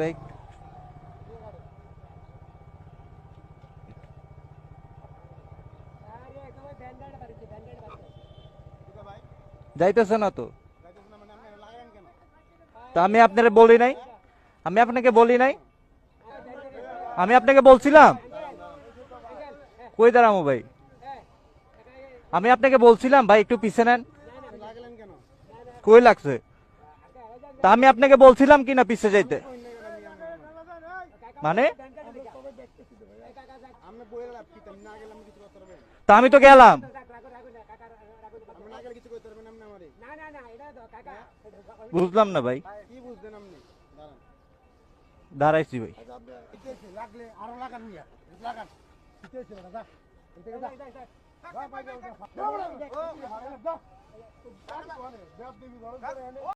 ভাই যাইতেছে না তো। তা আমি আপনাকে বলি নাই, আমি আপনাকে বলি নাই, আমি আপনাকে বলছিলাম কই দাঁড়ামো ভাই, আমি আপনাকে বলছিলাম ভাই একটু পিছে নেন। কই লাগছে? তা আমি আপনাকে বলছিলাম কি না পিছে যাইতে, মানে তা আমি তো গেলাম। বুঝলাম না ভাই, দাঁড়াইছি ভাই।